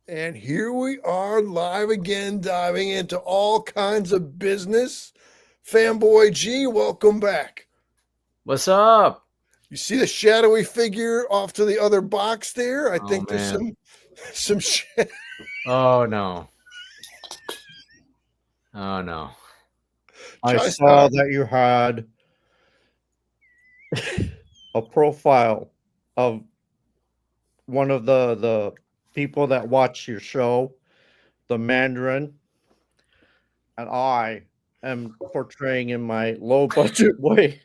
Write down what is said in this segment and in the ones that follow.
And here we are live again, diving into all kinds of business. Fanboy G, welcome back. What's up? You see the shadowy figure off to the other box there? I Oh, think there's man. some shit. Oh, no. Oh, no. I Try saw start. that you had a profile of one of the people that watch your show, the Mandarin, and I am portraying in my low budget way.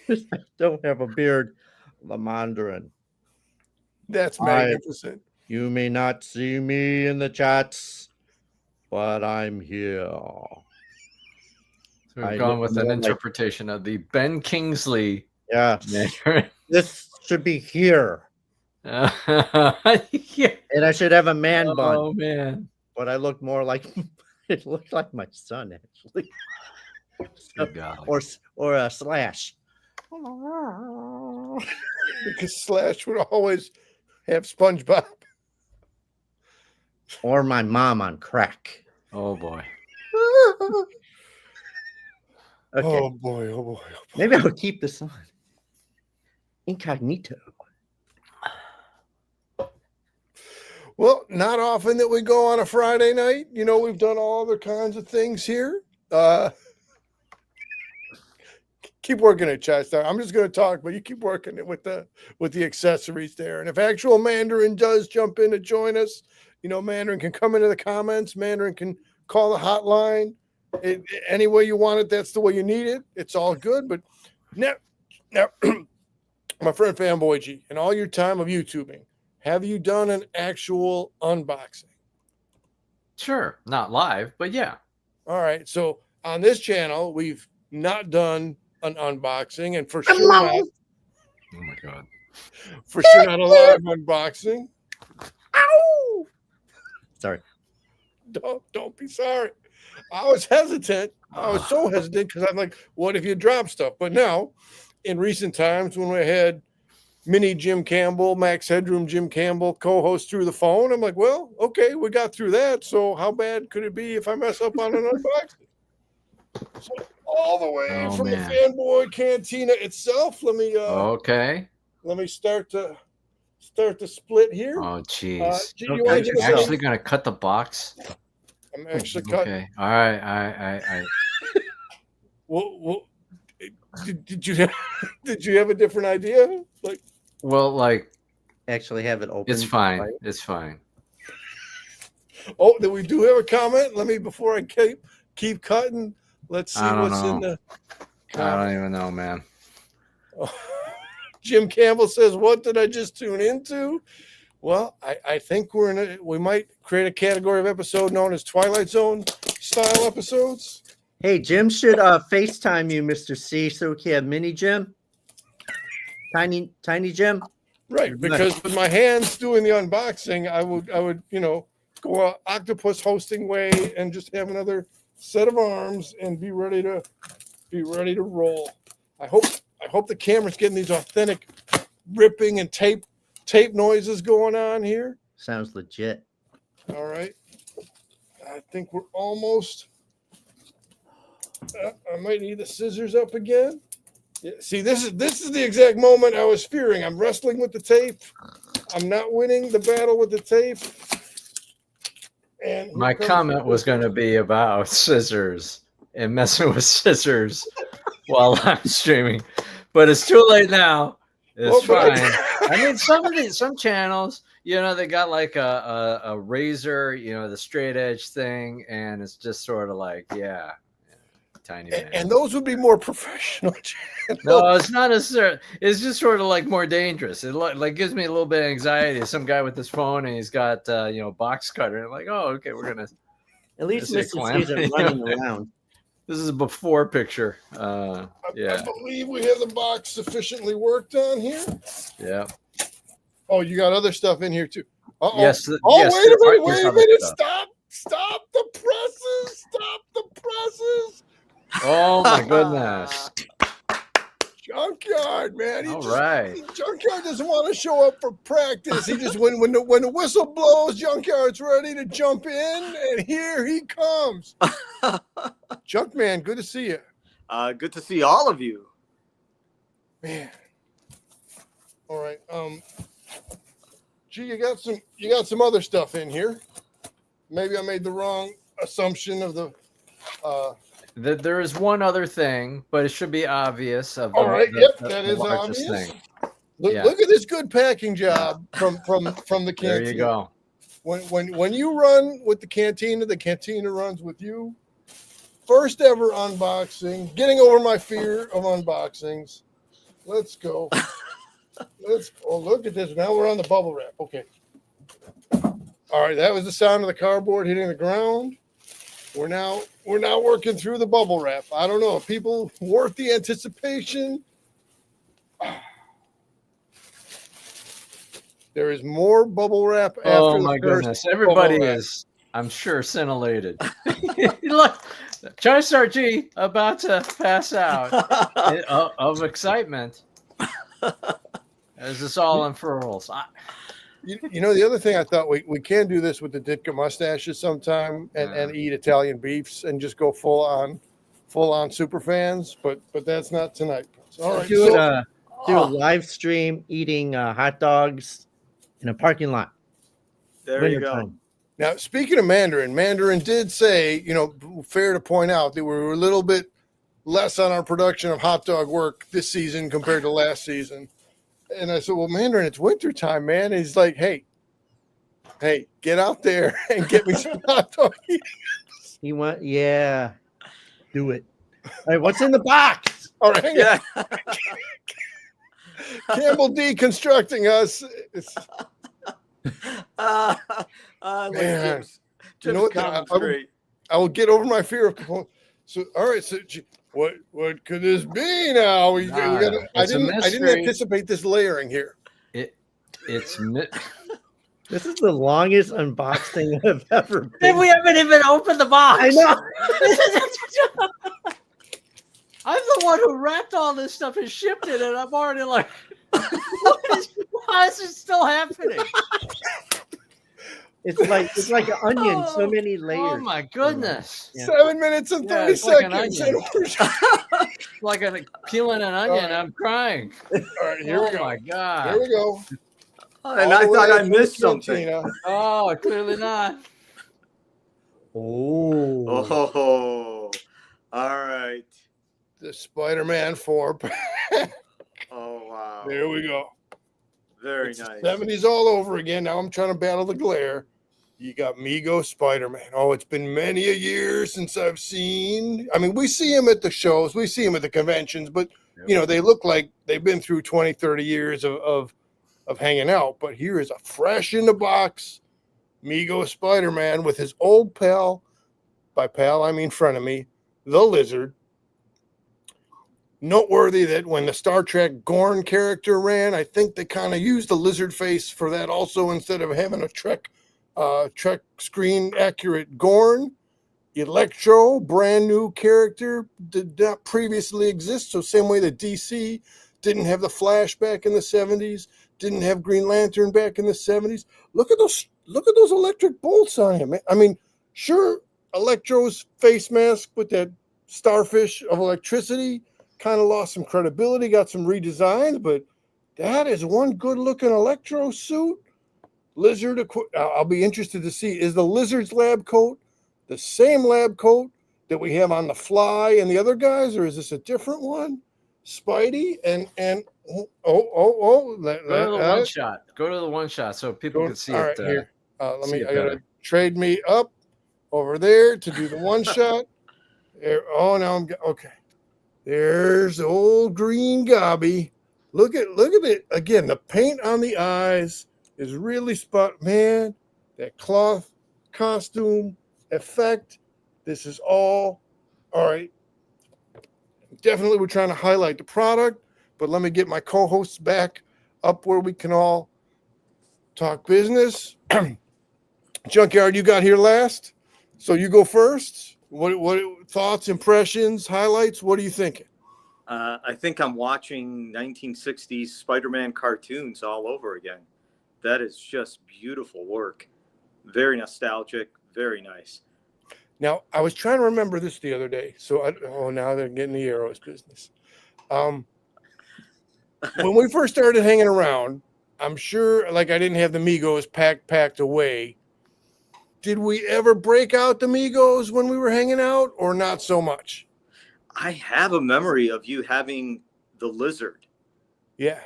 I don't have a beard, the Mandarin. That's I magnificent. You may not see me in the chats, but I'm here. So we've I gone look with an more like- interpretation of the Ben Kingsley Yes, Mandarin. this should be here, Yeah. and I should have a man bun. Oh, man. But I look more like it looked like my son actually, Good golly. or a Slash. Because Slash would always have SpongeBob. Or my mom on crack. Oh, boy. Okay, Oh boy, oh boy. maybe I'll keep this on incognito. Well, not often that we go on a Friday night. You know, we've done all other kinds of things here. Keep working it, Chester. I'm just going to talk, but you keep working it with the accessories there. And if actual Mandarin does jump in to join us, you know, Mandarin can come into the comments. Mandarin can call the hotline. Any way you want it, that's the way you need it. It's all good. But now my friend Fanboy G, in all your time of YouTubing, have you done an actual unboxing? Sure. Not live, but yeah. All right. So on this channel, we've not done an unboxing, and for sure not, Oh, my God. for sure not a live unboxing. Ow! Sorry. Don't be sorry. I was hesitant. I was so hesitant because I'm like, what if you drop stuff? But now, in recent times, when we had mini Jim Campbell, Max Headroom Jim Campbell co-host through the phone, I'm like, well, okay, we got through that. So how bad could it be if I mess up on an unboxing? So all the way Oh, from man. the Fanboy Cantina itself, let me Okay. start the split here. Oh, jeez. You Okay. wanna You're give us actually going to cut the box? I'm actually cutting. Okay. All right. I Well, did you have a different idea? Like, well, like, Actually have it open. it's fine. It's fine. oh, then we do have a comment. Let me before I keep cutting. Let's see I don't what's in know. the. I don't even know, man. Jim Campbell says, "What did I just tune into?" Well, I think we might create a category of episode known as Twilight Zone style episodes. Hey, Jim should FaceTime you, Mr. C, so we can have mini Jim. Tiny Jim. Right, because with my hands doing the unboxing, I would go octopus hosting way and just have another set of arms and be ready to roll. I hope the camera's getting these authentic ripping and tape noises going on here. Sounds legit. All right, I think we're almost. I might need the scissors up again. Yeah, see, this is the exact moment I was fearing. I'm wrestling with the tape. I'm not winning the battle with the tape. And My comment was going to be about scissors and messing with scissors while I'm streaming, but it's too late now. It's Well, fine. I mean, some channels, they got like a razor, the straight edge thing, and it's just sort of like, yeah, tiny man. and those would be more professional channels. No, it's not necessarily. It's just sort of like more dangerous. It like gives me a little bit of anxiety. Some guy with his phone and he's got box cutter. And I'm like, oh, okay, we're gonna. At least Is it Mr. C isn't running around. This is a before picture. I Yeah, believe we have the box sufficiently worked on here. yeah. Oh, you got other stuff in here too. Uh-oh. Yes. Oh, yes, wait a there minute! is Wait a other minute! stuff. Stop the presses! Stop the presses! Oh my goodness! Junkyard, man. All right. Junkyard doesn't want to show up for practice. He just when the whistle blows, Junkyard's ready to jump in, and here he comes. Junkman, good to see you. Good to see all of you. Man. All right. Gee, you got some other stuff in here. Maybe I made the wrong assumption of the There is one other thing, but it should be obvious. Of all right, that is largest obvious. thing. Look, Yeah. look at this good packing job from the cantina. There you go. When you run with the cantina runs with you. First ever unboxing. Getting over my fear of unboxings. Let's go. Look at this. Now we're on the bubble wrap. Okay. All right, that was the sound of the cardboard hitting the ground. We're now working through the bubble wrap. I don't know. People worth the anticipation. There is more bubble wrap after Oh the my first goodness! bubble Everybody wrap. is, I'm sure, scintillated. Look, Charizard G about to pass out of excitement as this all unfurls. You know, the other thing I thought we can do this with the Ditka mustaches sometime and eat Italian beefs and just go full on super fans, but that's not tonight. All right, do so, a live stream eating hot dogs in a parking lot. There you Wintertime. go. now speaking of Mandarin did say, you know, fair to point out that we were a little bit less on our production of hot dog work this season compared to last season. And I said, well, Mandarin, it's wintertime, man. And he's like, hey, get out there and get me some hot dog. He went, yeah, do it. All right, what's in the box? All right, hang on. Yeah. Campbell deconstructing us. Like Man. Jim's You know what, comments I- great. I will get over my fear of components. So, all right. So, what could this be now? I It's a didn't mystery. anticipate this layering here. It's This is the longest unboxing I've ever been. and we haven't even opened the box. I know. I'm the one who wrapped all this stuff and shipped it, and I'm already like, why is it still happening? It's like an onion, so many layers. Oh my goodness! Yeah. 7 minutes and Yeah, 30 it's like an seconds. onion. Like peeling an onion. right. I'm crying. All right, here Oh we go. my god! Here we go. And All I the way thought I from missed the something. cantina. Oh, clearly not. Oh. Oh, all right. The Spider-Man 4. Oh, wow. There we go. Very It's nice. 70s all over again. Now I'm trying to battle the glare. You got Mego Spider-Man. Oh, it's been many a year since I've seen. I mean, we see him at the shows, we see him at the conventions, but you know, they look like they've been through 20, 30 years of hanging out. But here is a fresh in the box Mego Spider-Man with his old pal. By pal, I mean frenemy, the Lizard. Noteworthy that when the Star Trek Gorn character ran, I think they kind of used the lizard face for that also instead of having a Trek screen accurate Gorn. Electro, brand new character, did not previously exist. So same way that DC didn't have the Flash back in the 70s, didn't have Green Lantern back in the 70s. Look at those electric bolts on him. I mean, sure, Electro's face mask with that starfish of electricity kind of lost some credibility, got some redesigns, but that is one good looking Electro suit. Lizard, I'll be interested to see, is the Lizard's lab coat the same lab coat that we have on the Fly and the other guys, or is this a different one? Spidey and Go to the one shot. Go to the one shot so people can see all it. right, here. Let see me. it I gotta better. trade me up over there to do the one shot. There. Oh, now I'm okay. There's the old green gobby. Look at it again. The paint on the eyes is really spot. Man, that cloth costume effect. This is all right. Definitely, we're trying to highlight the product, but let me get my co-hosts back up where we can all talk business. Junkyard, you got here last, so you go first. What thoughts, impressions, highlights? What are you thinking? I think I'm watching 1960s Spider-Man cartoons all over again. That is just beautiful work. Very nostalgic. Very nice. Now, I was trying to remember this the other day. So, now they're getting the arrows business. When we first started hanging around, I'm sure, like, I didn't have the Migos packed away. Did we ever break out the Migos when we were hanging out, or not so much? I have a memory of you having the Lizard. Yeah.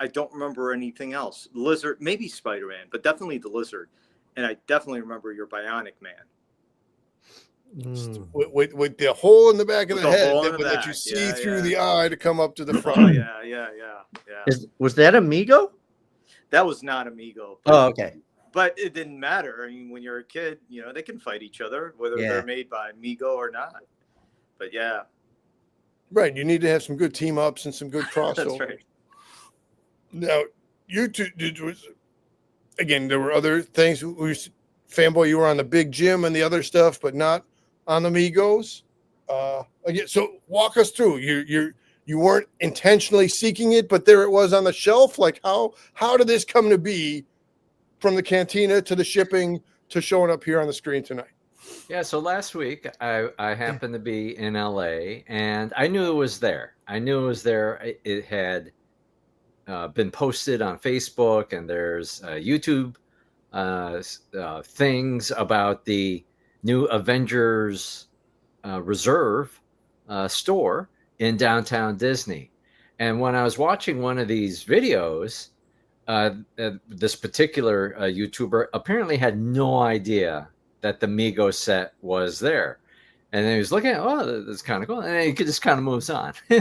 I don't remember anything else. Lizard, maybe Spider-Man, but definitely the Lizard. And I definitely remember your Bionic Man. With the hole in the back of With the the head hole in that the would let you back. see Yeah, through yeah. the eye to come up to the Oh front. yeah. Was that Amigo? That was not Amigo. Oh, okay. But it didn't matter. I mean, when you're a kid, they can fight each other, whether Yeah. they're made by Amigo or not. But yeah, Right. You need to have some good team ups and some good crossovers. that's right. Now, you two again, there were other things. Fanboy, you were on the Big Jim and the other stuff, but not on the Migos. Again, so walk us through. You weren't intentionally seeking it, but there it was on the shelf. Like how did this come to be, from the cantina to the shipping to showing up here on the screen tonight? Yeah, so last week I happened to be in LA and I knew it was there. It had been posted on Facebook, and there's YouTube things about the new Avengers Reserve store in downtown Disney. And when I was watching one of these videos, this particular YouTuber apparently had no idea that the Migos set was there. And then he was looking at, that's kind of cool. And then he just kind of moves on. No,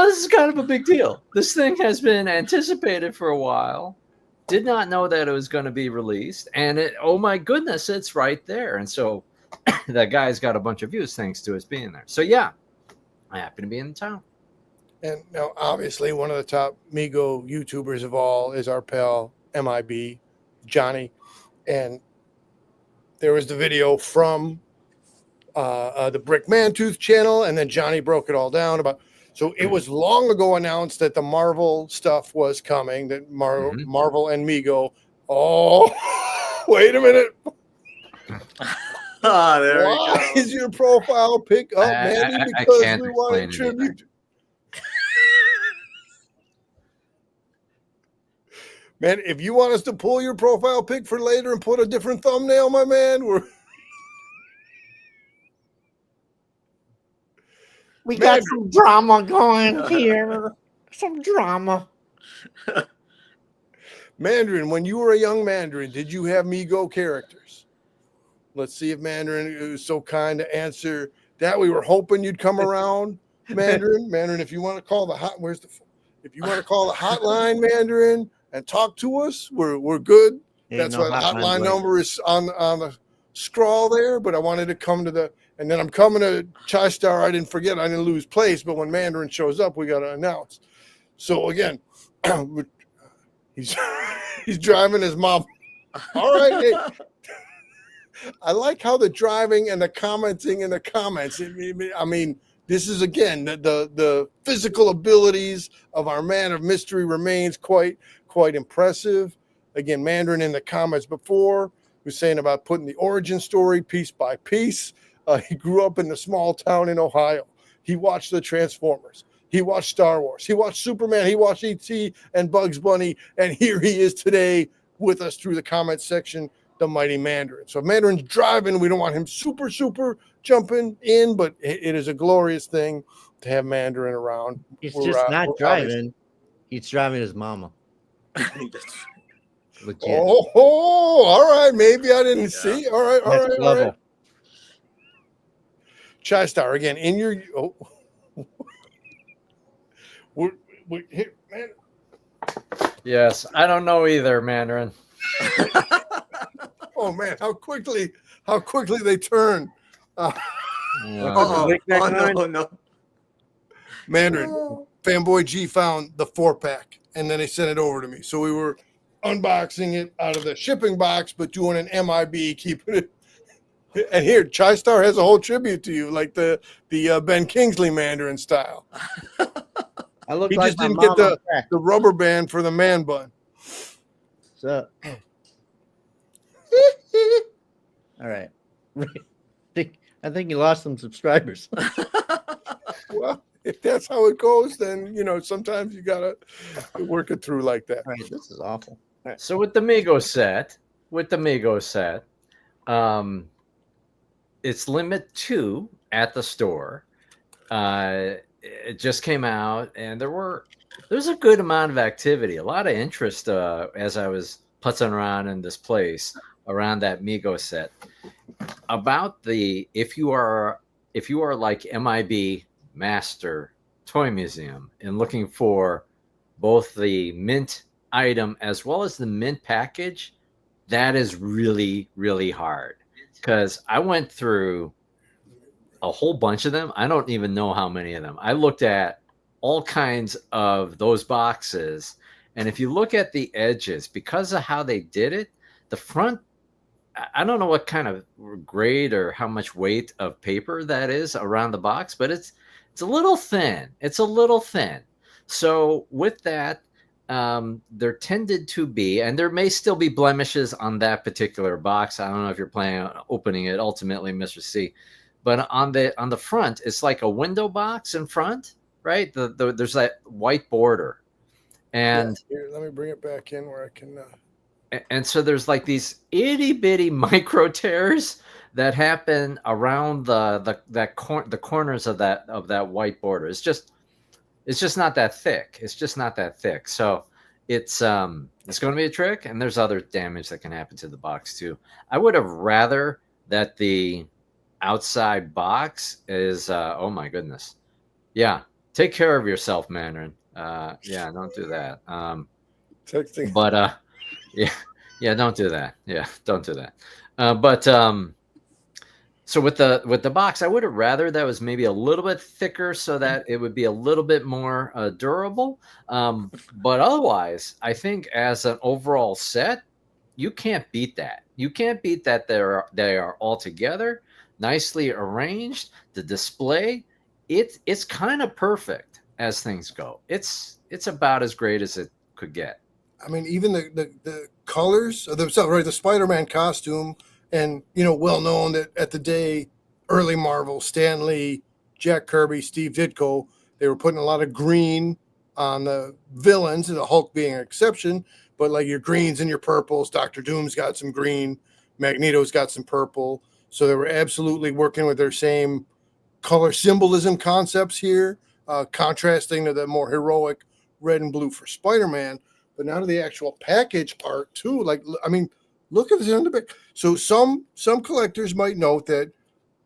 this is kind of a big deal. This thing has been anticipated for a while. Did not know that it was going to be released. And oh my goodness, it's right there. And so that guy's got a bunch of views thanks to us being there. So yeah, I happen to be in town. And now, obviously, one of the top Migo YouTubers of all is our pal MIB, Johnny. And there was the video from the Brick Mantooth channel, and then Johnny broke it all down about. So it was long ago announced that the Marvel stuff was coming, that Marvel and Migo. Oh, wait a minute. There Why we go. is your profile pick up, Manny? I Because can't we want to explain it tribute. Man, if you want us to pull your profile pic for later and put a different thumbnail, my man, We got some drama going here. Some drama. Mandarin, when you were a young Mandarin, did you have Migo characters? Let's see if Mandarin was so kind to answer that. We were hoping you'd come around, Mandarin. Mandarin, if you want to call the if you want to call the hotline, Mandarin, and talk to us, we're good. That's why the hotline number is on the scroll there. But I wanted to come to and then I'm coming to Chai Star. I didn't forget. I didn't lose place. But when Mandarin shows up, we got to announce. So again, he's driving his mom. All right. Hey. I like how the driving and the commenting in the comments. I mean, this is again the physical abilities of our man of mystery remains quite impressive. Again, Mandarin in the comments before was saying about putting the origin story piece by piece. He grew up in the small town in Ohio. He watched the Transformers. He watched Star Wars. He watched Superman. He watched E.T. and Bugs Bunny. And here he is today with us through the comment section, the mighty Mandarin. So if Mandarin's driving, we don't want him super jumping in, but it is a glorious thing to have Mandarin around. He's just not driving. He's driving his mama. Legit. Oh, all right. Maybe I didn't see. All right. Next level. Chai Star again in your. Oh. we're here, man. Yes, I don't know either, Mandarin. Oh man, how quickly they turn. Yeah. Oh, no. Mandarin, Fanboy G found the 4-pack and then they sent it over to me. So we were unboxing it out of the shipping box, but doing an MIB, keeping it And here, TriStar has a whole tribute to you, like the Ben Kingsley Mandarin style. I look He like just my didn't get mom on crack. the rubber band for the man bun. So, all right. I think you lost some subscribers. Well, if that's how it goes, then sometimes you gotta work it through like that. All right, this is awful. All right. So with the Mego set, it's limit 2 at the store. It just came out, and there's a good amount of activity, a lot of interest as I was putzing around in this place around that Mego set. About if you are like MIB Master Toy Museum and looking for both the mint item as well as the mint package, that is really, really hard, because I went through a whole bunch of them. I don't even know how many of them. I looked at all kinds of those boxes, and if you look at the edges, because of how they did it, the front, I don't know what kind of grade or how much weight of paper that is around the box, but it's a little thin. It's a little thin. So with that, there tended to be, and there may still be blemishes on that particular box. I don't know if you're planning on opening it ultimately, Mr. C, but on the front, it's like a window box in front, right? There's that white border, and here, let me bring it back in where I can. And so there's like these itty bitty micro tears that happen around the corners of that white border. It's just not that thick. It's just not that thick. So it's going to be a trick, and there's other damage that can happen to the box too. I would have rather that the outside box is oh my goodness. Yeah, take care of yourself, Mandarin. Yeah, don't do that. Texting. But yeah, don't do that. Yeah, don't do that. So with the box, I would have rather that was maybe a little bit thicker so that it would be a little bit more durable. But otherwise, I think as an overall set, you can't beat that. You can't beat that. They are all together, nicely arranged. The display, it's kind of perfect as things go. It's about as great as it could get. I mean, even the colors of the Spider-Man costume, and well known that at the day, early Marvel, Stan Lee, Jack Kirby, Steve Ditko, they were putting a lot of green on the villains, the Hulk being an exception, but like your greens and your purples. Doctor Doom's got some green, Magneto's got some purple, so they were absolutely working with their same color symbolism concepts here, contrasting to the more heroic red and blue for Spider-Man. But now to the actual package art too. Like, I mean, look at this in the back. So some collectors might note that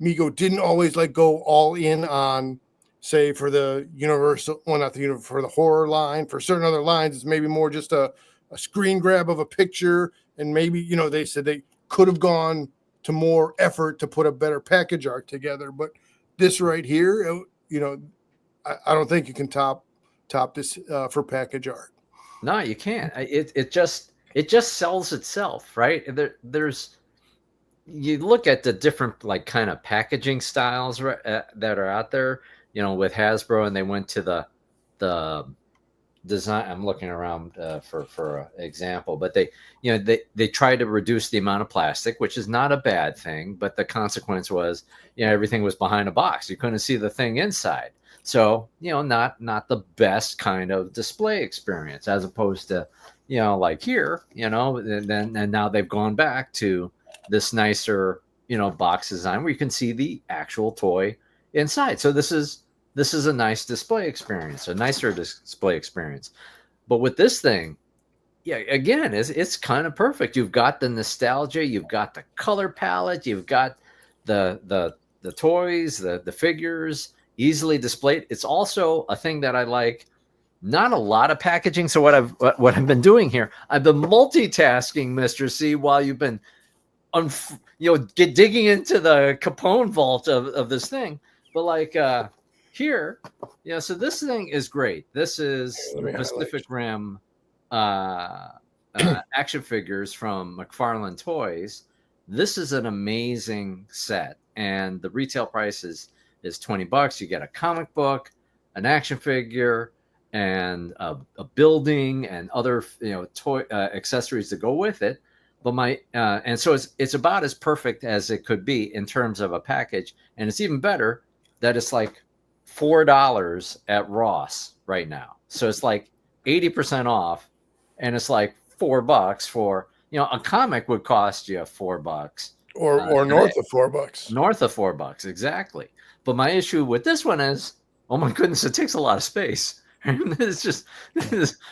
Mego didn't always go all in on, say, for the Universal, well, not the Universal, for the horror line. For certain other lines, it's maybe more just a screen grab of a picture, and maybe they said they could have gone to more effort to put a better package art together. But this right here, I don't think you can top this for package art. No, you can't. It just sells itself, right? There's you look at the different kind of packaging styles that are out there, with Hasbro, and they went to the design. I'm looking around for an example, but they tried to reduce the amount of plastic, which is not a bad thing, but the consequence was everything was behind a box. You couldn't see the thing inside. So, not the best kind of display experience, as opposed to, like here, and now they've gone back to this nicer, box design where you can see the actual toy inside. So this is a nice display experience, a nicer display experience. But with this thing, yeah, again, it's kind of perfect. You've got the nostalgia, you've got the color palette, you've got the toys, the figures, easily displayed. It's also a thing that I like. Not a lot of packaging. So what I've been doing here, I've been multitasking, Mr. C, while you've been digging into the Capone vault of this thing. But here, so this thing is great. This is Pacific Rim action figures from McFarlane Toys this is an amazing set, and the retail price is $20. You get a comic book, an action figure, and a building and other toy accessories to go with it. But and so it's about as perfect as it could be in terms of a package, and it's even better that it's like $4 at Ross right now. So it's like 80% off, and it's like $4 for a comic would cost you $4 or north of $4. North of $4, exactly. But my issue with this one is, oh my goodness, it takes a lot of space. And it's just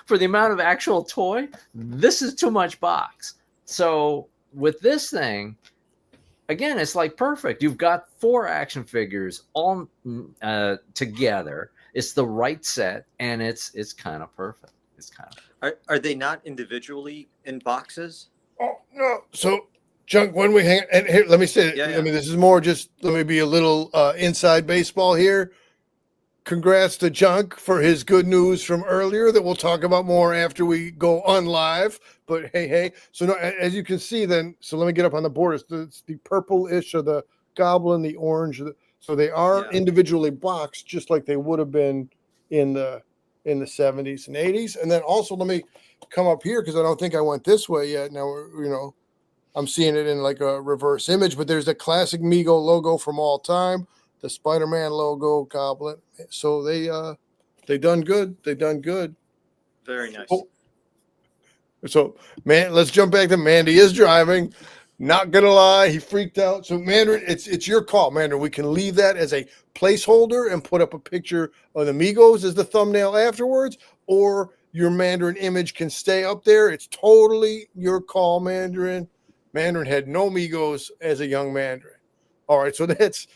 for the amount of actual toy, this is too much box. So with this thing, again, it's like perfect. You've got 4 action figures all together. It's the right set, and it's kind of perfect. It's kind of. Are they not individually in boxes? Oh no! So, Junk, when we hang, and here, let me say, Yeah, I mean, this is more just let me be a little inside baseball here. Congrats to Junk for his good news from earlier that we'll talk about more after we go on live. But hey, so no, as you can see, then, so let me get up on the board. It's the purple-ish or the goblin, the orange. So they are individually boxed, just like they would have been in the 70s and 80s. And then also, let me come up here because I don't think I went this way yet. Now, I'm seeing it in like a reverse image, but there's the classic Mego logo from all time, the Spider-Man logo, Goblin. So they done good. They done good. Very nice. So, man, let's jump back to Mandy is driving. Not gonna lie, he freaked out. So, Mandarin, it's your call, Mandarin. We can leave that as a placeholder and put up a picture of the Migos as the thumbnail afterwards, or your Mandarin image can stay up there. It's totally your call, Mandarin. Mandarin had no Migos as a young Mandarin. All right, so that's.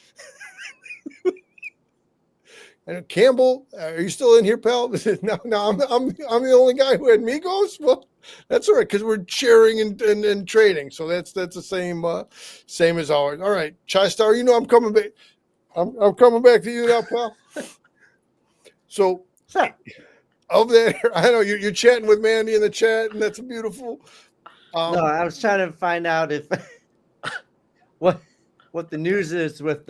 And Campbell, are you still in here, pal? No, I'm the only guy who had Migos. Well, that's all right because we're sharing and trading, so that's the same as ours. All right, Chai Star, I'm coming back. I'm coming back to you now, pal. So, over there, I know you're chatting with Mandy in the chat, and that's beautiful. No, I was trying to find out if what the news is with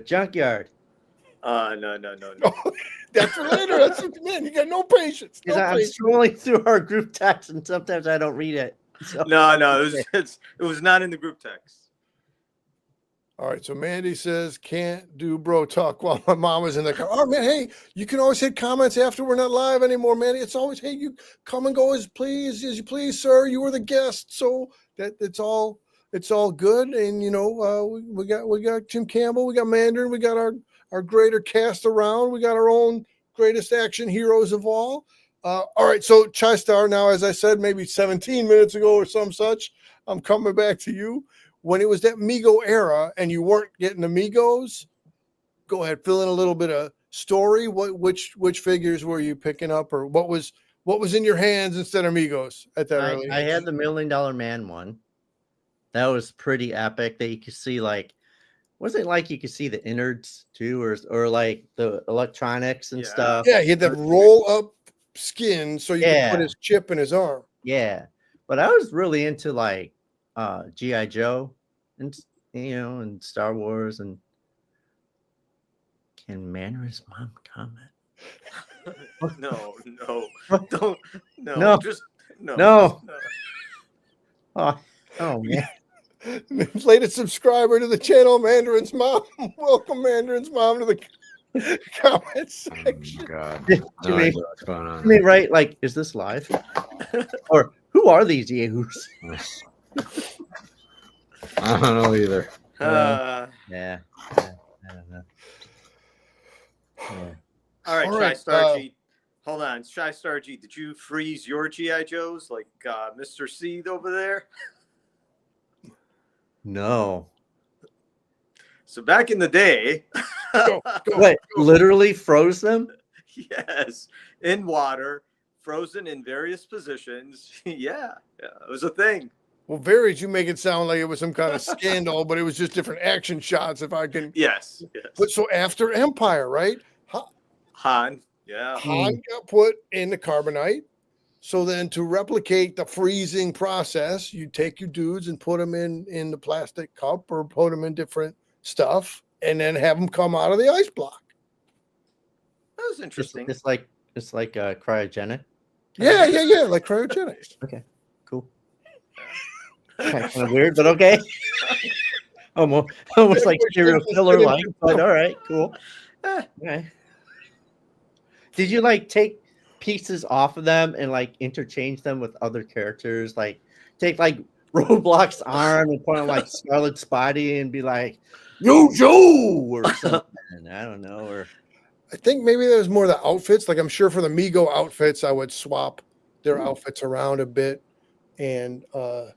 Junkyard. No. That's for later. That's man, you got no patience. I'm scrolling through our group text, and sometimes I don't read it. So. No, it was not in the group text. All right, so Mandy says can't do bro talk while my mom is in the car. Oh man, hey, you can always hit comments after we're not live anymore, Mandy. It's always hey, you come and go as you please, sir. You were the guest, so it's all good. And we got Tim Campbell, we got Mandarin, we got our greater cast around. We got our own greatest action heroes of all. All right, so Chai Star, now, as I said, maybe 17 minutes ago or some such, I'm coming back to you. When it was that Mego era and you weren't getting the Migos, go ahead, fill in a little bit of story. Which figures were you picking up, or what was in your hands instead of Migos at that early? I had the $1 Million Man one. That was pretty epic. That you could see wasn't it like you could see the innards too, or like the electronics and stuff? Yeah, he had that roll up skin so you could put his chip in his arm. Yeah, but I was really into like G.I. Joe and and Star Wars. And can Mandarin's mom comment? No. Don't. No. Just no. No. Oh man. Latest subscriber to the channel, Mandarin's mom. Welcome, Mandarin's mom, to the comment section. Oh, God. You mean, what's going on. I mean, right? Like, is this live? Or who are these yahoos? I don't know either. Yeah. I don't know. Yeah. All right, All Shy right, Star G. Hold on, Shy Star G. Did you freeze your GI Joes like Mr. C over there? No. So back in the day, Wait, literally froze them? yes, in water, frozen in various positions. Yeah, it was a thing. Well, Varys, you make it sound like it was some kind of scandal, but it was just different action shots. If I can, Yes. But so after Empire, right? Han, yeah. Han got put in the carbonite. So then to replicate the freezing process, you take your dudes and put them in the plastic cup or put them in different stuff and then have them come out of the ice block. That was interesting. It's like cryogenic. Yeah, like cryogenics. Okay, cool. Kind of weird, but okay. almost like serial killer like, but all right, cool. Okay. Did you like take pieces off of them and like interchange them with other characters? Like take like Roblox's arm and put on like Scarlet Spotty and be like, Yo Joe or something. I don't know. Or I think maybe there's more the outfits. Like I'm sure for the Mego outfits, I would swap their outfits around a bit. And what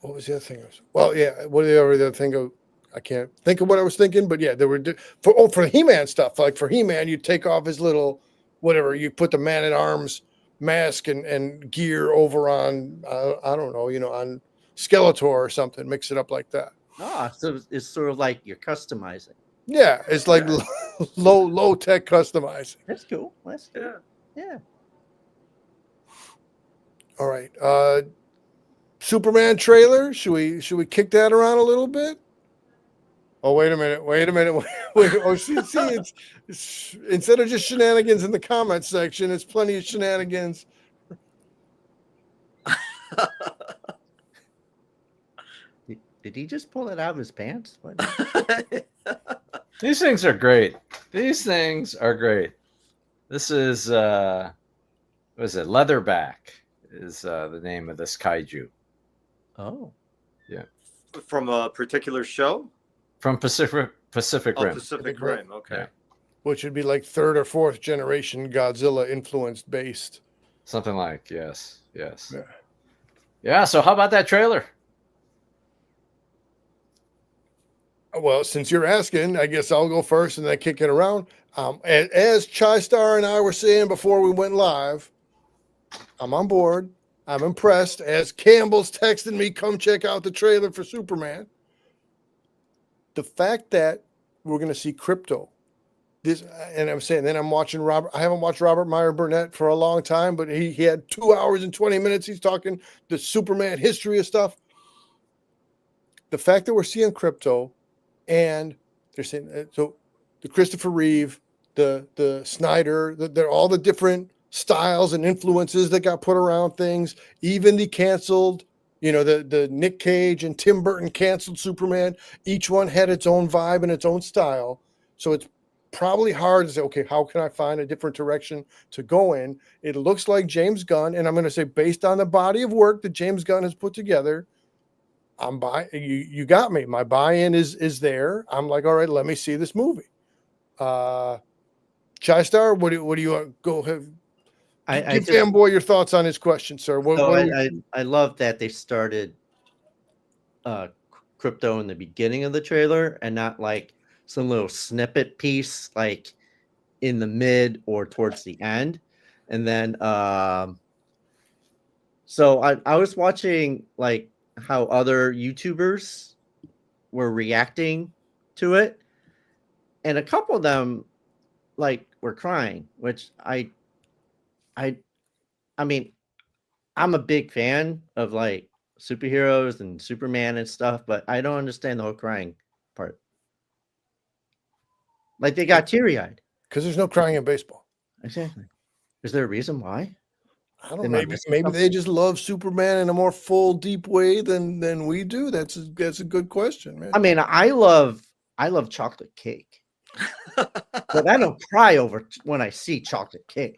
was the other thing? Well, yeah, what the other thing? I can't think of what I was thinking, but yeah, there were for He-Man stuff. Like for He-Man, you take off his little whatever, you put the Man-at-Arms mask and gear over on I don't know, on Skeletor or something. Mix it up like that. so it's sort of like you're customizing. Yeah, it's like low tech customizing. That's cool. That's cool. Yeah. All right. Superman trailer. Should we kick that around a little bit? Oh, wait a minute. Wait. Oh, see, it's instead of just shenanigans in the comments section, it's plenty of shenanigans. Did he just pull it out of his pants? What? These things are great. This is what is it? Leatherback is the name of this kaiju. Oh. Yeah. From a particular show? From Pacific Rim. Pacific Rim. Okay. Yeah. Which would be like third or fourth generation Godzilla influenced based. Something like, yes. Yeah, so how about that trailer? Well, since you're asking, I guess I'll go first and then kick it around. As Chai-Star and I were saying before we went live, I'm on board. I'm impressed. As Campbell's texting me, come check out the trailer for Superman. The fact that we're going to see Crypto, and I'm saying, then I'm watching Robert. I haven't watched Robert Meyer Burnett for a long time, but he had 2 hours and 20 minutes. He's talking the Superman history of stuff. The fact that we're seeing Crypto, and they're saying so the Christopher Reeve, the Snyder, they're all the different styles and influences that got put around things, even the canceled, the Nick Cage and Tim Burton canceled Superman. Each one had its own vibe and its own style. So it's probably hard to say, okay, how can I find a different direction to go in? It looks like James Gunn, and I'm going to say based on the body of work that James Gunn has put together, I'm buying. You got me. My buy-in is there. I'm like, all right, let me see this movie. Chai-Star, what do you go ahead? Give Fanboy your thoughts on his question, sir. I love that they started Crypto in the beginning of the trailer and not like some little snippet piece like in the mid or towards the end. And then so I was watching like how other YouTubers were reacting to it, and a couple of them like were crying, which I mean, I'm a big fan of like superheroes and Superman and stuff, but I don't understand the whole crying part. Like they got teary-eyed. Because there's no crying in baseball. Exactly. Is there a reason why? I don't know. Maybe they just love Superman in a more full, deep way than we do. That's a good question, man. I mean, I love chocolate cake, but I don't cry over when I see chocolate cake.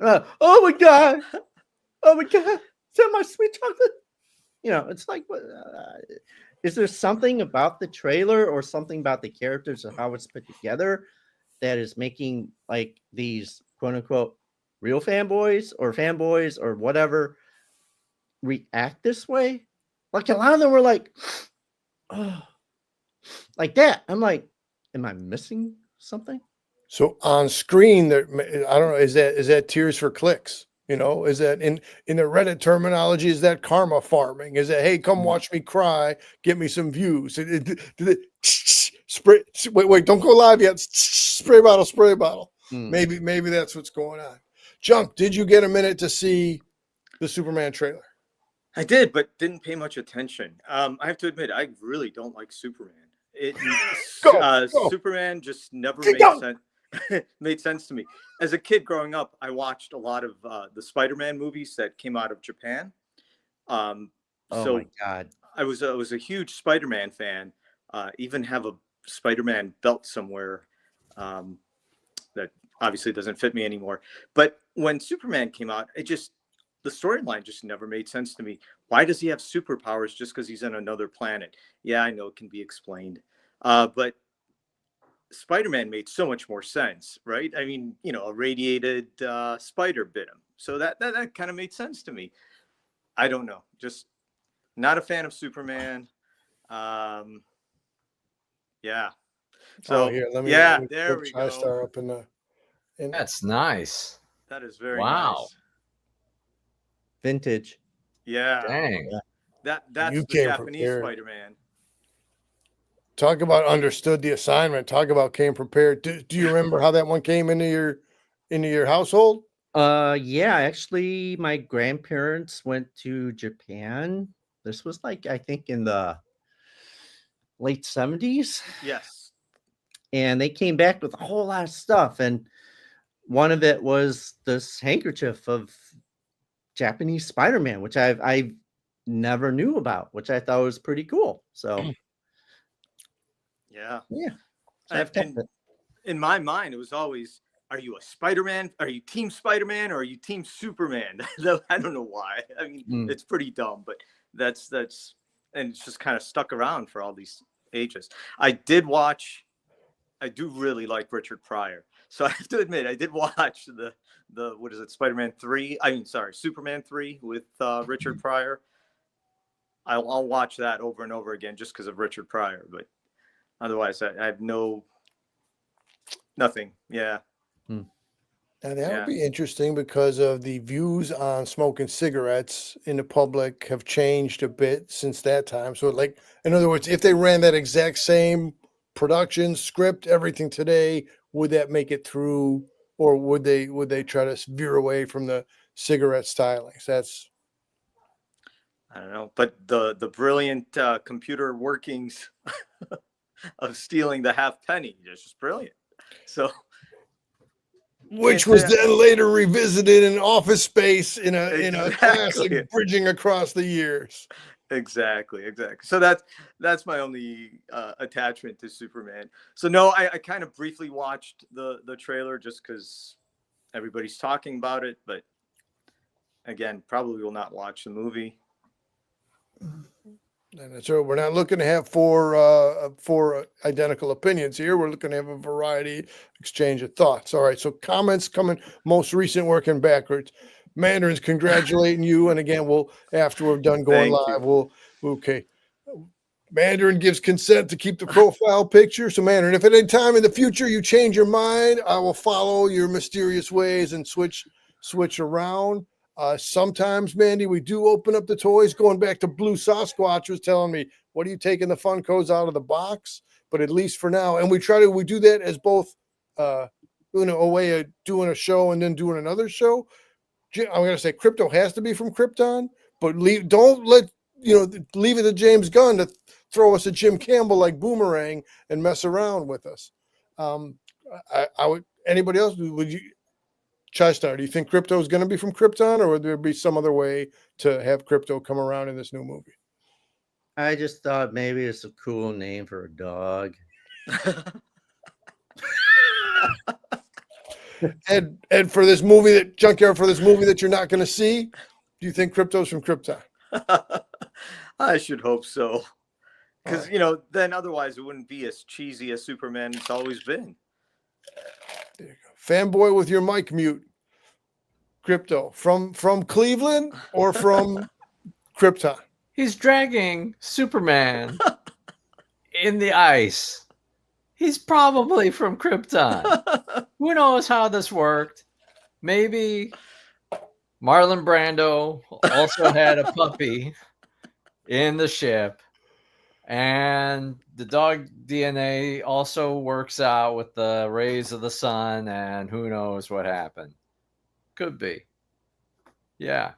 Oh my god! Is that my sweet chocolate? It's like, is there something about the trailer or something about the characters or how it's put together that is making like these quote unquote real fanboys or whatever react this way? Like a lot of them were like, oh, like that. I'm like, am I missing something? So on screen, there, I don't know. Is that tears for clicks? Is that in the Reddit terminology? Is that karma farming? Is that, hey, come watch me cry, get me some views? Spray. Wait, don't go live yet. Spray bottle. Maybe that's what's going on. Junk, did you get a minute to see the Superman trailer? I did, but didn't pay much attention. I have to admit, I really don't like Superman. Go. Superman just never Keep made going. sense. Made sense to me. As a kid growing up, I watched a lot of the Spider-Man movies that came out of Japan. Um, Oh so my God. I was a huge Spider-Man fan. Even have a Spider-Man belt somewhere that obviously doesn't fit me anymore. But when Superman came out, the storyline just never made sense to me. Why does he have superpowers just because he's on another planet? Yeah, I know it can be explained, but Spider-Man made so much more sense, right? I mean, a radiated spider bit him, so that kind of made sense to me. I don't know, just not a fan of Superman. Um, yeah. So Here, let yeah, me there put we TriStar go. up in. That's nice. That is very Wow. nice. Vintage. Yeah, Dang. that's You the came Japanese prepared. Spider-Man. Talk about understood the assignment. Talk about came prepared. Do you remember how that one came into your household? Yeah, actually my grandparents went to Japan. This was like I think in the late 70s, Yes. and they came back with a whole lot of stuff, and one of it was this handkerchief of Japanese Spider-Man, which I never knew about, which I thought was pretty cool. So Yeah. yeah, so I've kept And it. in my mind, it was always, are you a Spider-Man? Are you Team Spider-Man or are you Team Superman? I don't know why. I mean, Mm. it's pretty dumb, but that's and it's just kind of stuck around for all these ages. I do really like Richard Pryor. So I have to admit, I did watch the what is it, Spider-Man 3? I mean, sorry, Superman 3 with Richard Pryor. I'll watch that over and over again just because of Richard Pryor, but otherwise I have nothing. Yeah. Now that Yeah. would be interesting because of the views on smoking cigarettes in the public have changed a bit since that time. So, like, in other words, if they ran that exact same production script, everything today, would that make it through, or would they try to veer away from the cigarette stylings? That's I don't know, but the brilliant computer workings of stealing the half penny is just brilliant. So which Can't was say then later revisited in Office Space in a Exactly. classic bridging across the years. exactly. So that's my only attachment to Superman. So no, I kind of briefly watched the trailer just because everybody's talking about it, but again, probably will not watch the movie. And so we're not looking to have four identical opinions here. We're looking to have a variety, exchange of thoughts. All right. So comments coming, most recent working backwards. Mandarin's congratulating you. And again, after we're done going Thank live, you. okay. Mandarin gives consent to keep the profile picture. So Mandarin, if at any time in the future you change your mind, I will follow your mysterious ways and switch around. Sometimes, Mandy, we do open up the toys. Going back to Blue Sasquatch was telling me, what are you taking the Funkos out of the box? But at least for now, and we do that as both, a way of doing a show and then doing another show. I'm going to say crypto has to be from Krypton, but don't leave it to James Gunn to throw us a Jim Campbell like Boomerang and mess around with us. I would, anybody else, would you, Chestar, do you think crypto is going to be from Krypton, or would there be some other way to have crypto come around in this new movie? I just thought maybe it's a cool name for a dog. Ed, for this movie Junkyard, for this movie that you're not going to see, do you think crypto's from Krypton? I should hope so. Because, All then otherwise it wouldn't be as cheesy as Superman's always been. There you go. Fanboy with your mic mute. Crypto from Cleveland or from Krypton? He's dragging Superman in the ice. He's probably from Krypton. Who knows how this worked? Maybe Marlon Brando also had a puppy in the ship, and the dog DNA also works out with the rays of the sun, and who knows what happened. Could be. Yeah.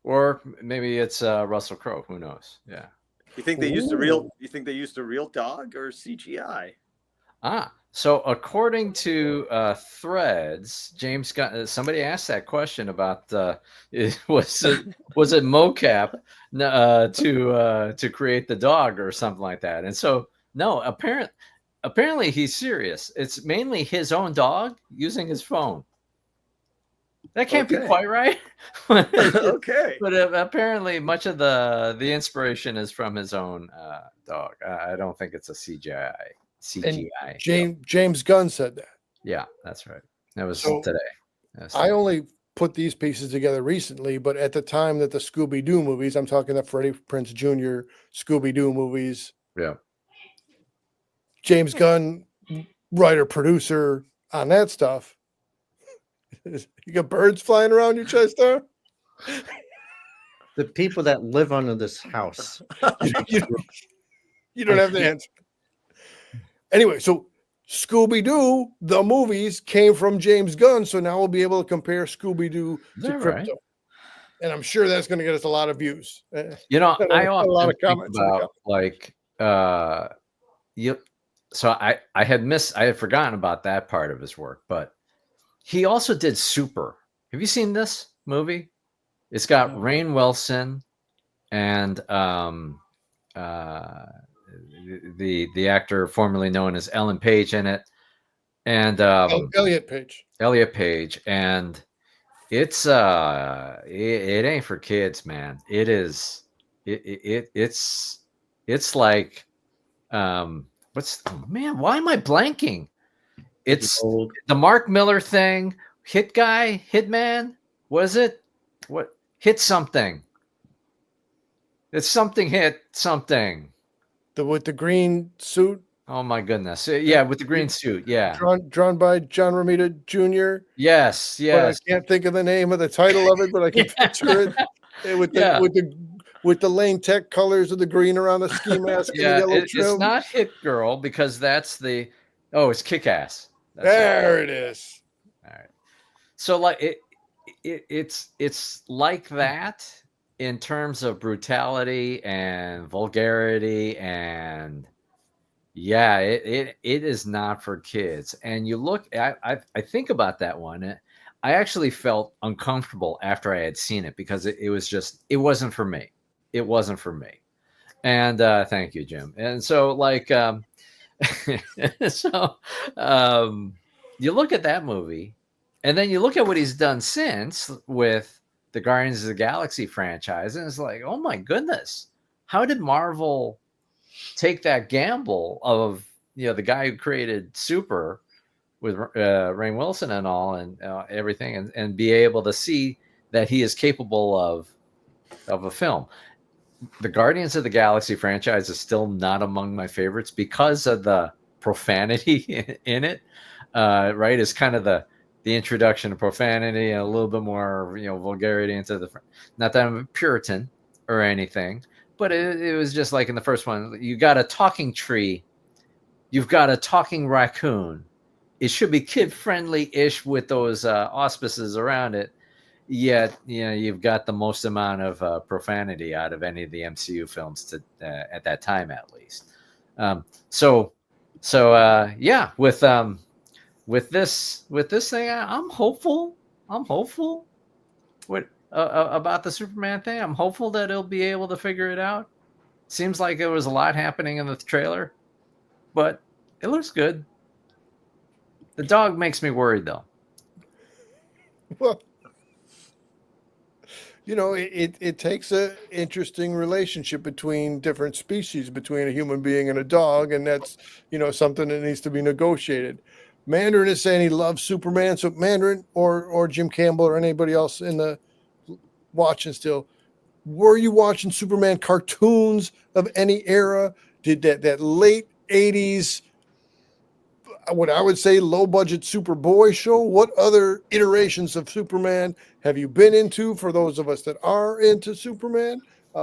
or maybe it's Russell Crowe. Who knows? Yeah. You think they used a real? Ooh. You think they used a real dog or CGI? So according to Threads, James Gunn, somebody asked that question about was it mocap to create the dog or something like that, and so no, apparently he's serious. It's mainly his own dog using his phone. That can't be Okay. quite right. Okay. But apparently, much of the inspiration is from his own dog. I don't think it's a CGI. James Gunn said that. Yeah, that's right. That was So, today. That's I only put these pieces together recently, but at the time that the Scooby Doo movies, I'm talking the Freddie Prinze Jr. Scooby Doo movies, yeah. James Gunn, writer, producer on that stuff. You got birds flying around your chest there? The people that live under this house. You don't have to answer. Anyway, so Scooby Doo, the movies came from James Gunn, so now we'll be able to compare Scooby Doo Is to that Crypto, right? and I'm sure that's going to get us a lot of views. You know, I a lot often of think comments in the about like you. So I had forgotten about that part of his work, but he also did Super. Have you seen this movie? It's got No. Rainn Wilson and the actor formerly known as Ellen Page in it, and Elliot Page. Elliot Page, and it's it ain't for kids, man. It is it's like man, why am I blanking? It's Old. the Mark Miller thing, Hitman, was it? What hit something? It's something hit something. With the green suit, Oh my goodness. Yeah, with the green suit. Yeah. drawn by John Romita Jr. Yes, But yes. I can't think of the name of the title of it, but I can picture it. With the Yeah. with the Lane Tech colors of the green around the ski mask and Yeah, the yellow it's trim. not Hit Girl because that's it's Kick Ass. There it is. All right. So like it's like that in terms of brutality and vulgarity, and yeah, it is not for kids. And you look, I think about that one. I actually felt uncomfortable after I had seen it because it wasn't for me. It wasn't for me. And thank you, Jim. And so like you look at that movie, and then you look at what he's done since with the Guardians of the Galaxy franchise, and it's like, oh my goodness, how did Marvel take that gamble of the guy who created Super with Rainn Wilson and all and everything, and be able to see that he is capable of a film. The Guardians of the Galaxy franchise is still not among my favorites because of the profanity in it. Right, is kind of the introduction of profanity and a little bit more vulgarity into the. Not that I'm a Puritan or anything, but it was just like in the first one, you got a talking tree, you've got a talking raccoon. It should be kid friendly-ish with those auspices around it. Yet you've got the most amount of profanity out of any of the MCU films at that time, at least. So yeah, with this thing, I'm hopeful. What about the Superman thing? I'm hopeful that he'll be able to figure it out. Seems like there was a lot happening in the trailer, but it looks good. The dog makes me worried, though. Well, it takes an interesting relationship between different species, between a human being and a dog, and that's something that needs to be negotiated. Mandarin is saying he loves Superman, so Mandarin or Jim Campbell or anybody else in the watching still, were you watching Superman cartoons of any era? Did that late 80s, what I would say low budget Superboy show? What other iterations of Superman have you been into? For those of us that are into Superman,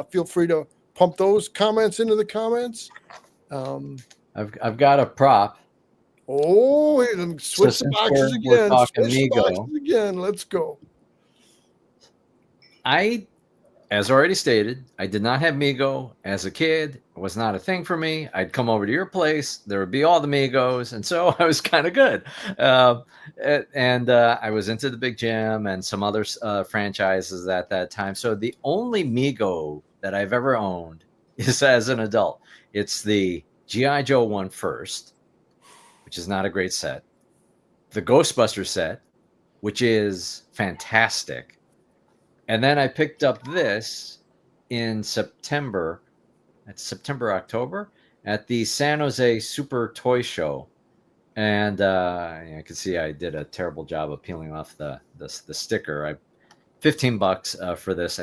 feel free to pump those comments into the comments. I've got a prop. Oh, let me switch the boxes we're again. talking Switch the Mego. boxes again. Let's go. I as already stated, I did not have Mego as a kid. It was not a thing for me. I'd come over to your place. There would be all the Migos. And so I was kind of good. Uh, and I was into the Big Jim and some other franchises at that time. So the only Mego that I've ever owned is as an adult. It's the G.I. Joe one first, which is not a great set. The Ghostbusters set, which is fantastic. And then I picked up this in September, October, at the San Jose Super Toy Show. And I can see I did a terrible job of peeling off the sticker. $15 for this.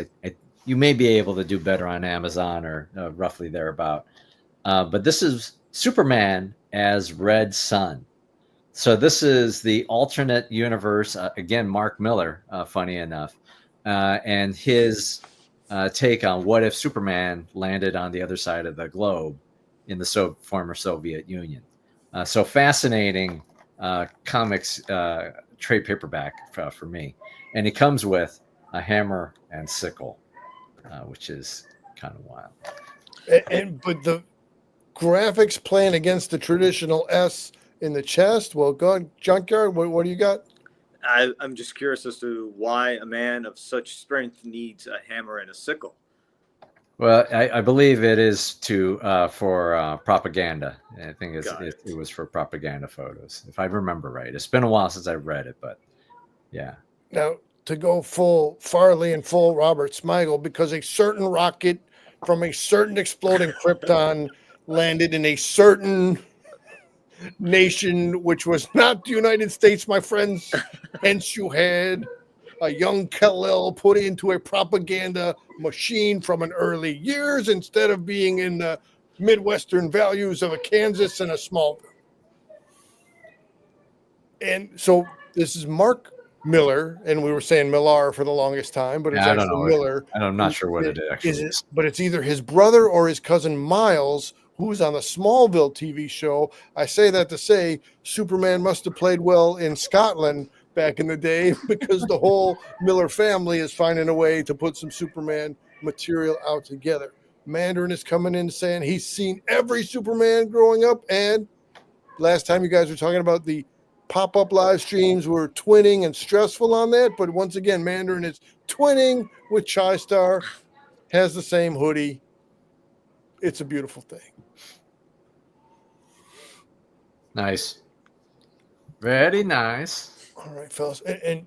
You may be able to do better on Amazon or roughly thereabout. But this is Superman as Red Sun. So this is the alternate universe. Again, Mark Miller, funny enough. And his take on what if Superman landed on the other side of the globe in the former Soviet Union. So fascinating comics trade paperback for me. And he comes with a hammer and sickle, which is kind of wild. But the graphics playing against the traditional S in the chest. Well, go on, Junkyard. What do you got? I'm just curious as to why a man of such strength needs a hammer and a sickle. Well, I believe it is for propaganda. I think it was for propaganda photos, if I remember right. It's been a while since I've read it, but yeah. Now, to go full Farley and full Robert Smigel, because a certain rocket from a certain exploding Krypton landed in a certain nation, which was not the United States, my friends. Hence, you had a young Kal-El put into a propaganda machine from an early years instead of being in the Midwestern values of a Kansas and a Smallville. And so this is Mark Miller, and we were saying Millar for the longest time, but it's actually Miller. I'm not sure what it actually is. But it's either his brother or his cousin Miles, who's on the Smallville TV show. I say that to say Superman must have played well in Scotland back in the day, because the whole Miller family is finding a way to put some Superman material out together. Mandarin is coming in saying he's seen every Superman growing up, and last time you guys were talking about the pop-up live streams were twinning and stressful on that, but once again, Mandarin is twinning with Chai-Star, has the same hoodie. It's a beautiful thing. Nice. Very nice. All right, fellas. And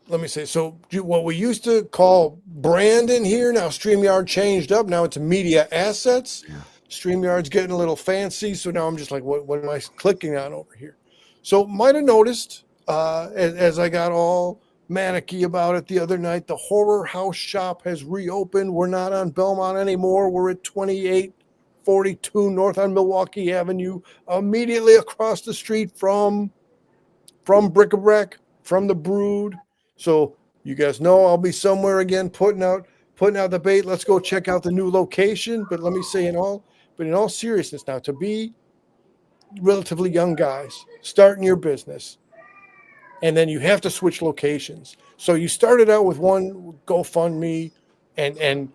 let me say, so what we used to call Brandon here, now StreamYard changed up. Now it's Media Assets. Yeah. StreamYard's getting a little fancy, so now I'm just like, what am I clicking on over here? So might have noticed, as I got all manicky about it the other night, the Horror House shop has reopened. We're not on Belmont anymore. We're at 2842 North on Milwaukee Avenue, immediately across the street from Bric-a-Brac, from the Brood. So you guys know I'll be somewhere again putting out the bait. Let's go check out the new location. But let me say in all seriousness now, to be relatively young guys starting your business, and then you have to switch locations. So you started out with one GoFundMe, and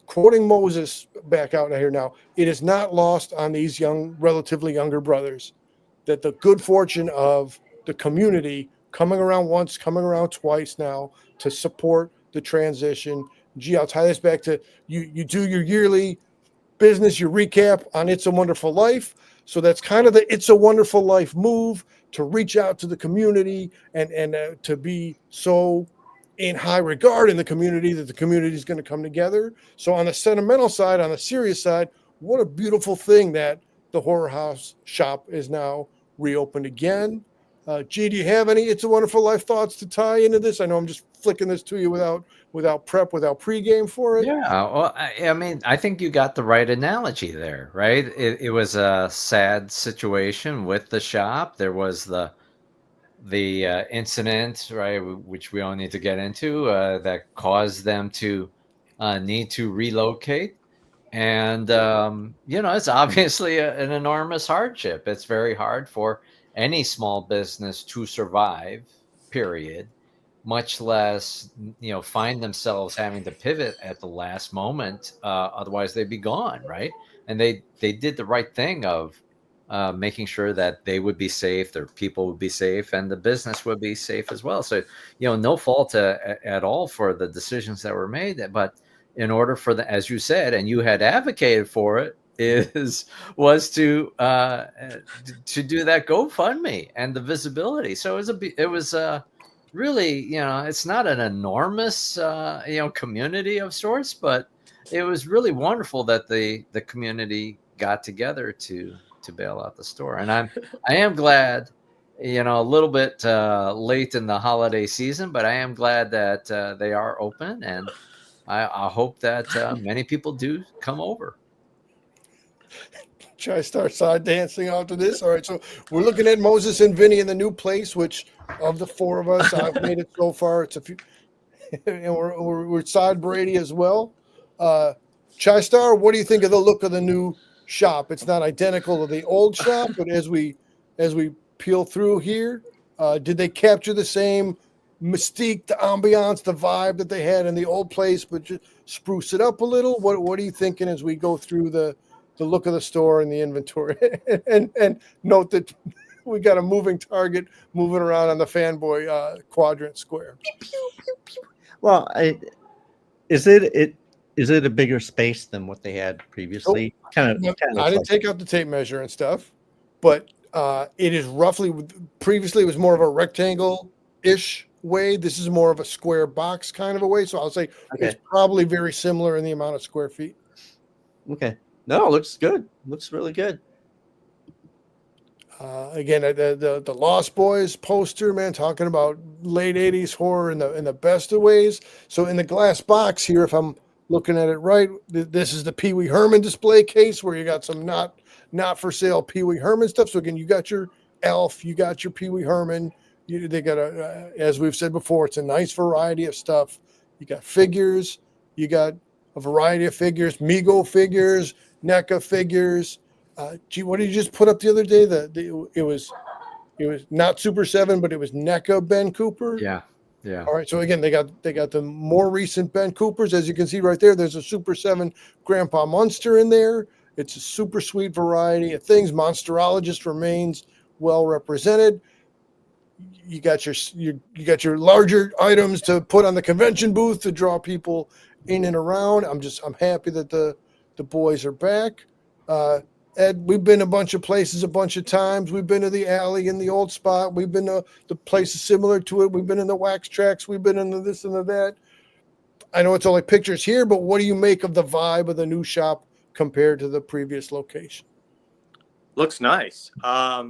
quoting Moses back out here now, it is not lost on these relatively younger brothers that the good fortune of the community coming around once, coming around twice now to support the transition. Gee, I'll tie this back to you do your yearly business, your recap on It's a Wonderful Life. So that's kind of the It's a Wonderful Life move, to reach out to the community and to be so in high regard in the community that the community is going to come together. So on the sentimental side, on the serious side, what a beautiful thing that the Horror House shop is now reopened again. G, do you have any It's a Wonderful Life thoughts to tie into this? I know I'm just flicking this to you without prep, without pregame for it. Yeah, well, I mean, I think you got the right analogy there, right? It was a sad situation with the shop. There was the incident, right, which we all need to get into, that caused them to need to relocate. And, it's obviously an enormous hardship. It's very hard for any small business to survive, period. much less, find themselves having to pivot at the last moment. Otherwise, they'd be gone, right? And they did the right thing of making sure that they would be safe, their people would be safe, and the business would be safe as well. So, no fault at all for the decisions that were made. But in order for as you said, and you had advocated for it, was to do that GoFundMe and the visibility. So it was really, it's not an enormous community of sorts, but it was really wonderful that the community got together to bail out the store. And I am glad, a little bit late in the holiday season, but I am glad that they are open, and I hope that many people do come over. Should I start side dancing after this? All right, so we're looking at Moses and Vinny in the new place, which of the four of us, I've made it so far. It's a few, and we're side Brady as well. Chai-Star, what do you think of the look of the new shop? It's not identical to the old shop, but as we peel through here, did they capture the same mystique, the ambiance, the vibe that they had in the old place, but just spruce it up a little? What are you thinking as we go through the look of the store and the inventory? and note that we got a moving target moving around on the fanboy quadrant square. Well, is it a bigger space than what they had previously? I didn't take out the tape measure and stuff, but it is roughly, previously it was more of a rectangle-ish way. This is more of a square box kind of a way. So I'll say It's probably very similar in the amount of square feet. Okay. No, it looks good. Looks really good. Again, the Lost Boys poster, man, talking about late 80s horror in the best of ways. So in the glass box here, if I'm looking at it right, this is the Pee Wee Herman display case where you got some not for sale Pee Wee Herman stuff. So again, you got your Elf, you got your Pee Wee Herman. They got as we've said before, it's a nice variety of stuff. You got figures, you got a variety of figures, Mego figures, NECA figures. What did you just put up the other day? It was not Super 7, but it was NECA Ben Cooper. Yeah. All right. So again, they got the more recent Ben Coopers. As you can see right there, there's a Super 7 Grandpa Munster in there. It's a super sweet variety of things. Monsterologist remains well represented. You got your larger items to put on the convention booth to draw people in and around. I'm happy that the boys are back. Ed, we've been a bunch of places a bunch of times. We've been to the alley in the old spot. We've been to the places similar to it. We've been in the wax tracks. We've been into this and that. I know it's only pictures here, but what do you make of the vibe of the new shop compared to the previous location? Looks nice. A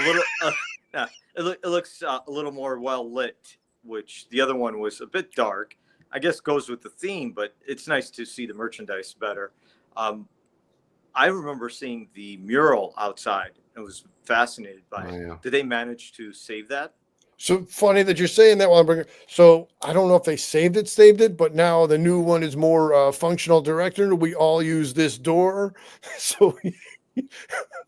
little. It looks a little more well lit, which the other one was a bit dark. I guess goes with the theme, but it's nice to see the merchandise better. I remember seeing the mural outside and was fascinated by it. Yeah. Did they manage to save that? So funny that you're saying that. While so I don't know if they saved it, but now the new one is more functional director. We all use this door. So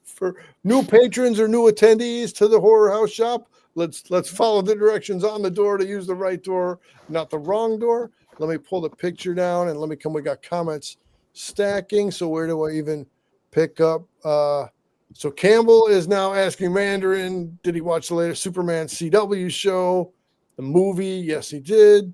for new patrons or new attendees to the Horror House shop, let's follow the directions on the door to use the right door, not the wrong door. Let me pull the picture down and we got comments stacking. So where do I even pick up? So Campbell is now asking Mandarin, did he watch the latest Superman CW show? The movie? Yes, he did.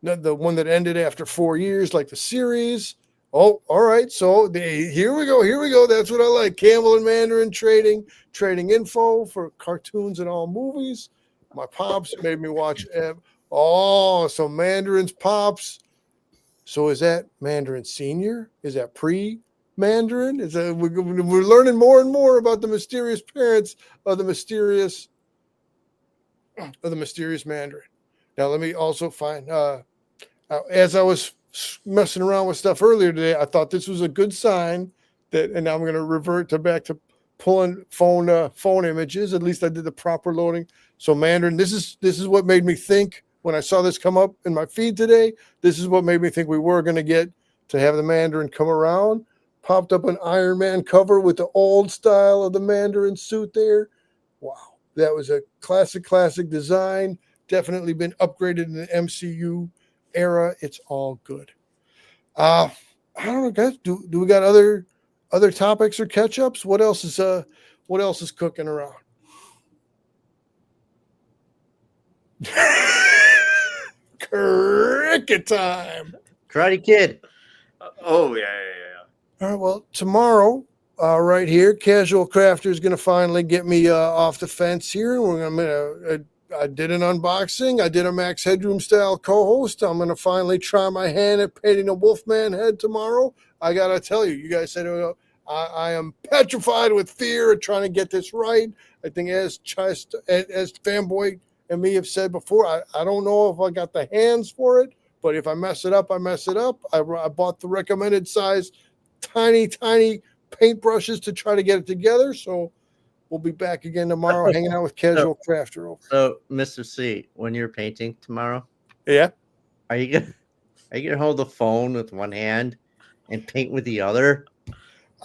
The one that ended after 4 years, like the series. Oh, all right. So here we go. That's what I like. Campbell and Mandarin trading info for cartoons and all movies. My pops made me watch. So Mandarin's pops. So is that Mandarin Senior? Is that pre-Mandarin? Is that we're learning more and more about the mysterious parents of the mysterious Mandarin. Now let me also find. As I was messing around with stuff earlier today, I thought this was a good sign and now I'm going to revert back to pulling phone images. At least I did the proper loading. So Mandarin, this is what made me think when I saw this come up in my feed today. This is what made me think we were going to get to have the Mandarin come around. Popped up an Iron Man cover with the old style of the Mandarin suit there. Wow, that was a classic design. definitely been upgraded in the MCU era. It's all good. I don't know, guys. Do we got other topics or catch ups? What else is cooking around? Cricket time. Karate Kid. Oh yeah. All right. Well, tomorrow, right here, Casual Crafter is going to finally get me off the fence here. I did an unboxing. I did a Max Headroom style co-host. I'm going to finally try my hand at painting a Wolfman head tomorrow. I got to tell you, you guys said I am petrified with fear of trying to get this right. I think as Fanboy and me have said before, I don't know if I got the hands for it, but if I mess it up, I mess it up. I bought the recommended size, tiny paintbrushes to try to get it together. So we'll be back again tomorrow hanging out with Casual Crafter. So, Mr. C, when you're painting tomorrow, Yeah. are you gonna hold the phone with one hand and paint with the other?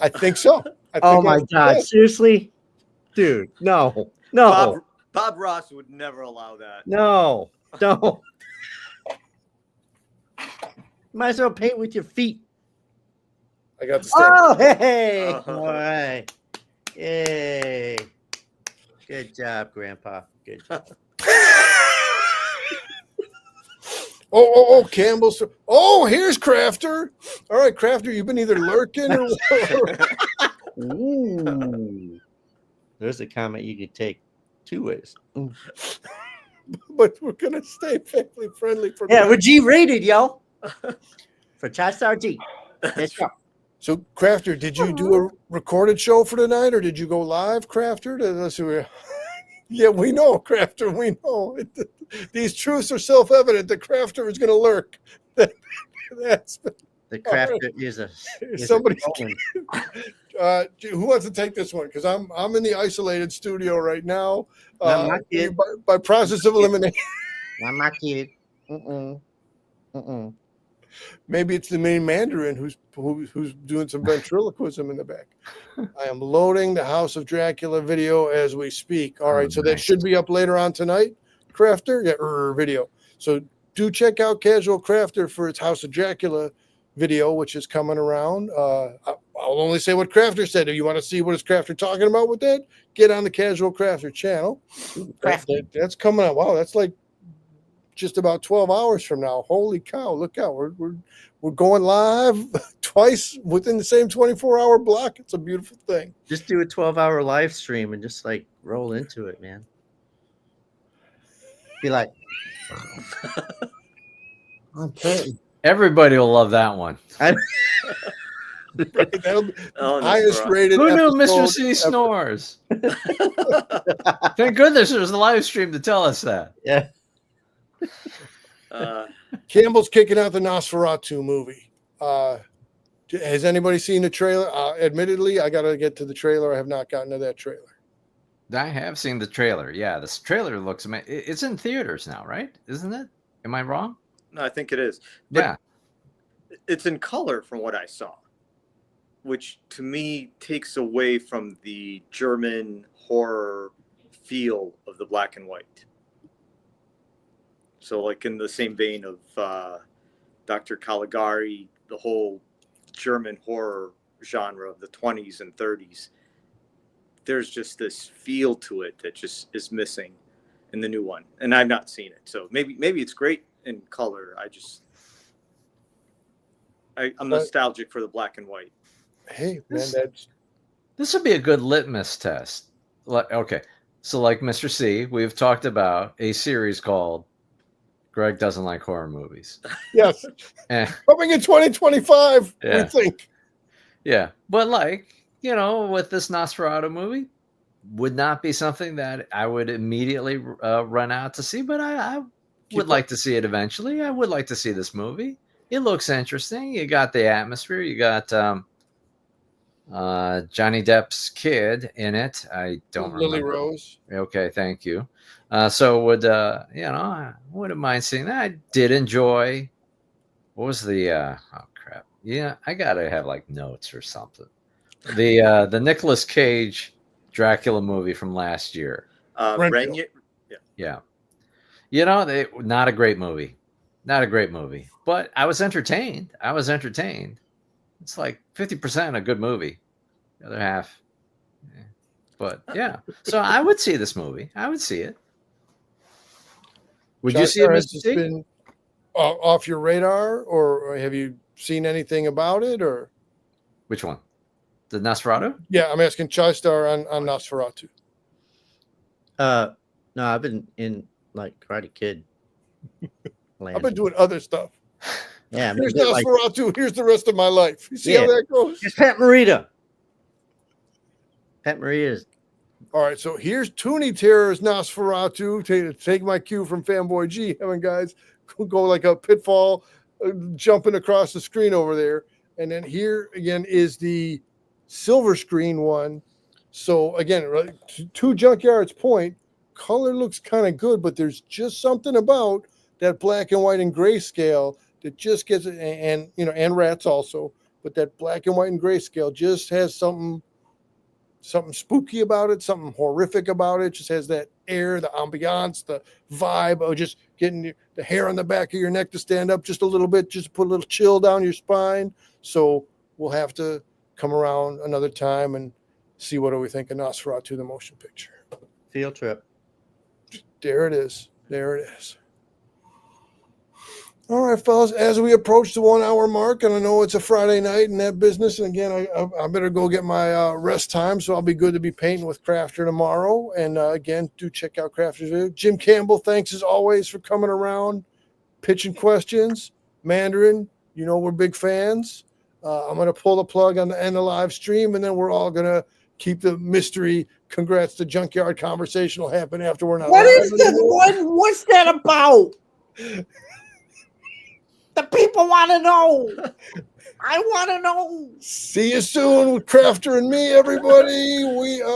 I think so. Oh my God! Seriously, dude, no. Bob Ross would never allow that. No. Might as well paint with your feet. I got the Oh, hey! All right. Yay. Good job, Grandpa. Good job. Oh, Campbell. Oh, here's Crafter. All right, Crafter, you've been either lurking or Ooh. There's a comment you could take two ways. but we're gonna stay family friendly for Yeah, we're G-rated, yo. For Chai-Star G. Let's go. So, Crafter, did you do a recorded show for tonight, or did you go live, Crafter? Yeah, we know, Crafter. We know. These truths are self-evident. The Crafter is going to lurk. That's The Crafter is somebody. a Who wants to take this one? Because I'm in the isolated studio right now. Not my kid. By process of elimination. Not my kid. Maybe it's the main Mandarin who's doing some ventriloquism in the back. I am loading the House of Dracula video as we speak. All right, so that should be up later on tonight, Crafter. Yeah, video. So do check out Casual Crafter for its House of Dracula video, which is coming around. I'll only say what Crafter said. If you want to see what is Crafter talking about with that, get on the Casual Crafter channel. That's coming out. Wow, that's like just about 12 hours from now. Holy cow, look out. We're going live twice within the same 24-hour block. It's a beautiful thing. Just do a 12-hour live stream and just like roll into it, man. Be like, I'm painting. Everybody will love that one. That'll be Oh, no, highest bro. rated. Who knew episode Mr. C ever. snores? Thank goodness there's a live stream to tell us that. Yeah. Campbell's kicking out the Nosferatu movie. Has anybody seen the trailer? Admittedly, I got to get to the trailer. I have not gotten to that trailer. I have seen the trailer. Yeah, this trailer looks amazing. It's in theaters now, right? Isn't it? Am I wrong? No, I think it is. But Yeah. it's in color from what I saw, which to me takes away from the German horror feel of the black and white. So, like in the same vein of Dr. Caligari, the whole German horror genre of the 20s and 30s, there's just this feel to it that just is missing in the new one. And I've not seen it. So maybe it's great in color. I'm nostalgic for the black and white. Hey, man, This- that's This would be a good litmus test. Okay, so like Mr. C, we've talked about a series called Greg Doesn't Like Horror Movies. yes. Eh, Coming in 2025, we Yeah. think. yeah, but like, with this Nosferatu movie, would not be something that I would immediately run out to see, but I would like to see it eventually. I would like to see this movie. It looks interesting. You got the atmosphere. You got Johnny Depp's kid in it. I don't Lily remember. Rose. Okay, thank you. So I wouldn't mind seeing that. I did enjoy. What was the? Oh crap! Yeah, I gotta have like notes or something. The Nicolas Cage Dracula movie from last year. Renfield. Renya, Yeah, You know, not a great movie. Not a great movie. But I was entertained. It's like 50% a good movie. The other half. Yeah. But yeah. So I would see this movie. I would see it. Would you see it, Has Mr. this T? been off your radar, or have you seen anything about it? Or Which one? The Nosferatu? yeah, I'm asking Chai-Star on Nosferatu. No, I've been in like Karate Kid. I've been doing other stuff. Yeah, I mean, Here's like, Nosferatu. Here's the rest of my life. You see how Yeah. that goes? it's Pat Morita. Pat Morita's All right, so here's Toonie Terror's Nosferatu. Take my cue from Fanboy G. Having guys go like a pitfall, jumping across the screen over there. And then here again is the silver screen one. So again, right, to Junkyard's point, color looks kind of good, but there's just something about that black and white and grayscale that just gets it, and you know, and rats also, but that black and white and grayscale just has something spooky about it, something horrific about it. Just has that air, the ambiance, the vibe of just getting the hair on the back of your neck to stand up just a little bit, just put a little chill down your spine. So we'll have to come around another time and see what do we think of Nosferatu, the motion picture. field trip. There it is. There it is. All right, fellas, as we approach the 1 hour mark, and I know it's a Friday night in that business, and again, I better go get my rest time, so I'll be good to be painting with Crafter tomorrow. And again, do check out Crafter's video. Jim Campbell, thanks as always for coming around, pitching questions. Mandarin, you know we're big fans. I'm going to pull the plug on the end of the live stream, and then we're all going to keep the mystery. Congrats to Junkyard conversation will happen after we're not What live is this? anymore. What's that about? The people want to know. I want to know. See you soon with Crafter and me, everybody. We are.